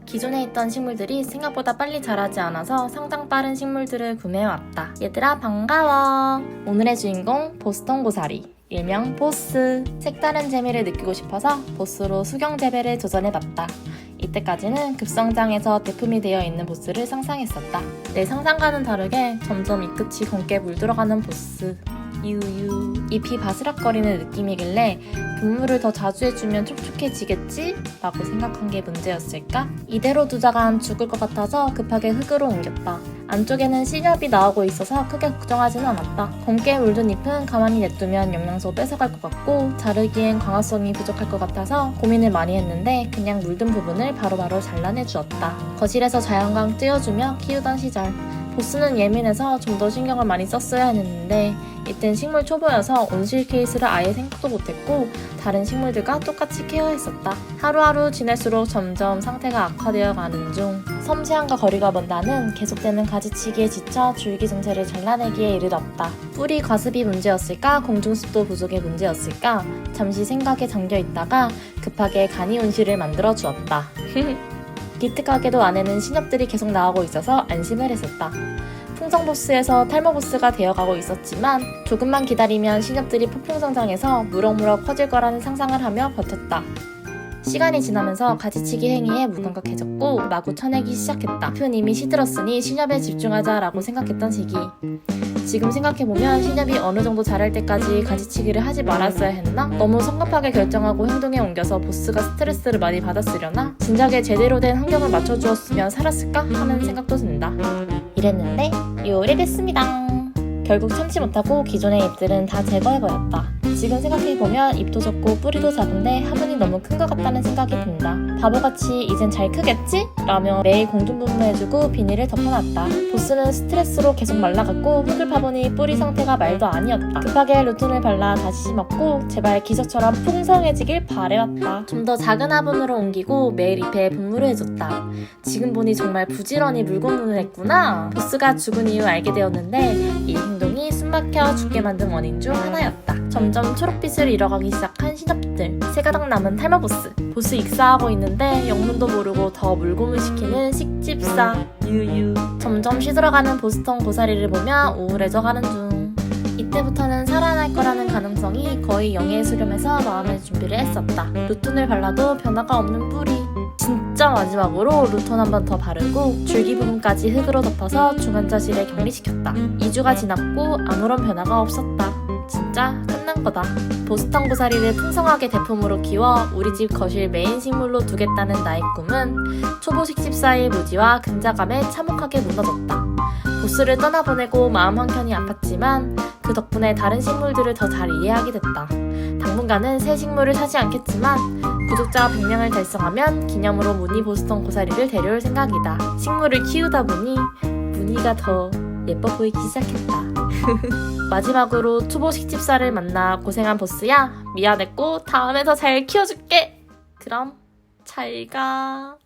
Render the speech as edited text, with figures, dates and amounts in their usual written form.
기존에 있던 식물들이 생각보다 빨리 자라지 않아서 성장 빠른 식물들을 구매해왔다. 얘들아 반가워. 오늘의 주인공 보스턴 고사리, 일명 보스. 색다른 재미를 느끼고 싶어서 보스로 수경 재배를 도전해봤다. 이때까지는 급성장해서 대품이 되어 있는 보스를 상상했었다. 내 상상과는 다르게 점점 이 끝이 검게 물들어가는 보스. 유유. 잎이 바스락거리는 느낌이길래 분무를 더 자주 해주면 촉촉해지겠지? 라고 생각한 게 문제였을까? 이대로 두자간 죽을 것 같아서 급하게 흙으로 옮겼다. 안쪽에는 씨렵이 나오고 있어서 크게 걱정하지는 않았다. 검게 물든 잎은 가만히 냅두면 영양소 뺏어갈 것 같고 자르기엔 광합성이 부족할 것 같아서 고민을 많이 했는데 그냥 물든 부분을 바로바로 잘라내주었다. 거실에서 자연광 띄워주며 키우던 시절. 보스는 예민해서 좀 더 신경을 많이 썼어야 했는데 이땐 식물 초보여서 온실 케이스를 아예 생각도 못했고 다른 식물들과 똑같이 케어했었다. 하루하루 지낼수록 점점 상태가 악화되어 가는 중. 섬세함과 거리가 먼 나는 계속되는 가지치기에 지쳐 줄기 증체를 잘라내기에 이르렀다. 뿌리 과습이 문제였을까? 공중습도 부족의 문제였을까? 잠시 생각에 잠겨있다가 급하게 간이 온실을 만들어 주었다. 기특하게도 안에는 신엽들이 계속 나오고 있어서 안심을 했었다. 풍성보스에서 탈모보스가 되어가고 있었지만 조금만 기다리면 신엽들이 폭풍성장해서 무럭무럭 커질 거라는 상상을 하며 버텼다. 시간이 지나면서 가지치기 행위에 무감각해졌고 마구 쳐내기 시작했다. 잎은 이미 시들었으니 신엽에 집중하자라고 생각했던 시기. 지금 생각해보면 신엽이 어느 정도 자랄 때까지 가지치기를 하지 말았어야 했나? 너무 성급하게 결정하고 행동에 옮겨서 보스가 스트레스를 많이 받았으려나? 진작에 제대로 된 환경을 맞춰주었으면 살았을까? 하는 생각도 든다. 이랬는데 요리 됐습니다. 결국 참지 못하고 기존의 잎들은 다 제거해버렸다. 지금 생각해보면 잎도 적고 뿌리도 작은데 화분이 너무 큰 것 같다는 생각이 든다. 바보같이 이젠 잘 크겠지? 라며 매일 공중분무해주고 비닐을 덮어놨다. 보스는 스트레스로 계속 말라갔고 흙을 파보니 뿌리 상태가 말도 아니었다. 급하게 루틴을 발라 다시 심었고 제발 기적처럼 풍성해지길 바래왔다. 좀 더 작은 화분으로 옮기고 매일 잎에 분무를 해줬다. 지금 보니 정말 부지런히 물고문을 했구나. 보스가 죽은 이유 알게 되었는데 이 행동이 숨막혀 죽게 만든 원인 중 하나였다. 점점 초록빛을 잃어가기 시작한 신엽들. 세 가닥 남은 탈모보스. 보스 익사하고 있는데 영문도 모르고 더 물고문시키는 식집사. 유유. 점점 시들어가는 보스턴 고사리를 보며 우울해져가는 중. 이때부터는 살아날 거라는 가능성이 거의 0에 수렴해서 마음의 준비를 했었다. 루톤을 발라도 변화가 없는 뿌리. 진짜 마지막으로 루톤 한 번 더 바르고 줄기 부분까지 흙으로 덮어서 중환자실에 격리시켰다. 2주가 지났고 아무런 변화가 없었다. 진짜 끝난 거다. 보스턴 고사리를 풍성하게 대품으로 키워 우리 집 거실 메인 식물로 두겠다는 나의 꿈은 초보 식집사의 무지와 근자감에 참혹하게 무너졌다. 보스를 떠나보내고 마음 한켠이 아팠지만 그 덕분에 다른 식물들을 더 잘 이해하게 됐다. 당분간은 새 식물을 사지 않겠지만 구독자 100명을 달성하면 기념으로 무늬 보스턴 고사리를 데려올 생각이다. 식물을 키우다 보니 무늬가 더 예뻐 보이기 시작했다. 마지막으로 초보 식집사를 만나 고생한 보스야, 미안했고 다음에 더 잘 키워줄게. 그럼 잘 가.